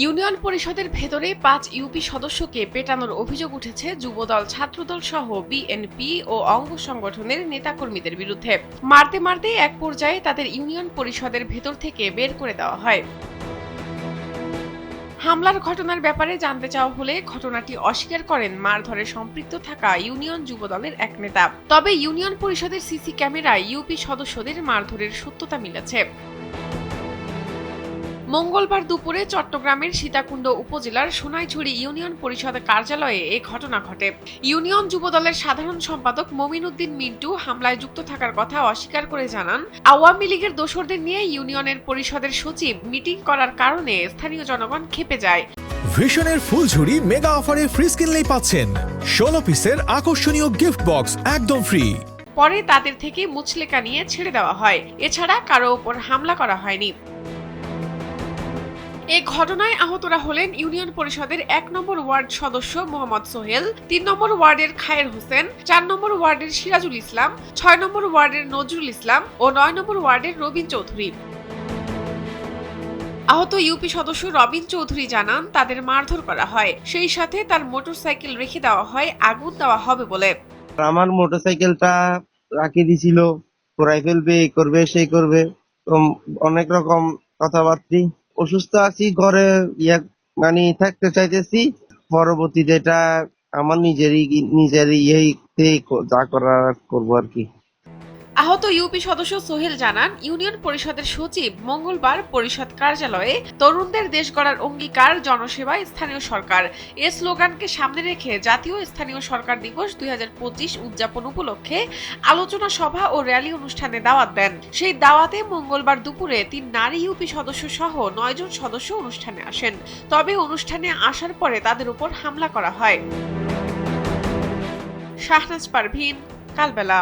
Union পরিষদের ভেতরে ৫ UP সদস্যকে পেটানোর অভিযোগ উঠেছে যুবদল, ছাত্রদল সহ বিএনপি ও অঙ্গ সংগঠনের নেতাকর্মীদের বিরুদ্ধে। মারতে মারতে এক পর্যায়ে তাদের ইউনিয়ন পরিষদের ভেতর থেকে বের করে দেওয়া হয়। হামলার ঘটনার ব্যাপারে জানতে চাওয়া হলে ঘটনাটি অস্বীকার করেন মারধরে সম্পৃক্ত থাকা ইউনিয়ন যুবদলের এক নেতা। তবে ইউনিয়ন পরিষদের সিসি ক্যামেরায় ইউপি সদস্যদের মারধরের সত্যতা মিলেছে। মঙ্গলবার দুপুরে চট্টগ্রামের সীতাকুণ্ড উপজেলার সোনাইছড়ি ইউনিয়ন পরিষদ কার্যালয়ে এ ঘটনা ঘটে। ইউনিয়ন যুবদলের সাধারণ সম্পাদক মমিন উদ্দিন মিন্টু হামলায় যুক্ত থাকার কথা অস্বীকার করে জানান, আওয়ামী লীগের দোসরদের নিয়ে ইউনিয়নের পরিষদের সচিব মিটিং করার কারণে স্থানীয় জনগণ ক্ষেপে যায়। ভিশনের ফুলঝুরি মেগা অফারে ফ্রি কিনলেই পাচ্ছেন 16 পিসের আকর্ষণীয় গিফট বক্স একদম ফ্রি। পরে তাদের থেকে মুচলেকা নিয়ে ছেড়ে দেওয়া হয়। এছাড়া কারো ওপর হামলা করা হয়নি। এ ঘটনায় আহতরা হলেন ইউনিয়ন পরিষদের ১ নম্বর ওয়ার্ড সদস্য মোহাম্মদ সোহেল, ৩ নম্বর ওয়ার্ডের খায়ের হোসেন, ৪ নম্বর ওয়ার্ডের সিরাজুল ইসলাম, ৬ নম্বর ওয়ার্ডের নজরুল ইসলাম ও ৯ নম্বর ওয়ার্ডের রবিন চৌধুরী। আহত ইউপি সদস্য রবিন চৌধুরী জানান, তাদের মারধর করা হয়, সেই সাথে তার মোটরসাইকেল রেখে দেওয়া হয়, আগুন দেওয়া হবে বলে। আমার মোটরসাইকেলটা রাখিয়ে দিছিল, পোড়াই ফেলবে, এই করবে সেই করবে, অনেক রকম কথাবার্তা। অসুস্থ আছি, ঘরে থাকতে চাইতেছি। পরবর্তীতে এটা আমার নিজেরই যা করার করবো আর কি। আহত ইউপি সদস্য সোহেল জানান, ইউনিয়ন পরিষদের সচিব মঙ্গলবার পরিষদ কার্যালয়ে তরুণদের দেশ গড়ার অঙ্গীকার, জনসেবায় স্থানীয় সরকার এ স্লোগানকে সামনে রেখে জাতীয় স্থানীয় সরকার দিবস ২০২৫ উদযাপন উপলক্ষে আলোচনা সভা ও র্যালি অনুষ্ঠানে দাওয়াত দেন। সেই দাওয়াতে মঙ্গলবার দুপুরে ৩ নারী ইউপি সদস্য সহ ৯ জন সদস্য অনুষ্ঠানে আসেন। তবে অনুষ্ঠানে আসার পরে তাদের উপর হামলা করা হয়। শাহনাজ পারভীন, কালবেলা।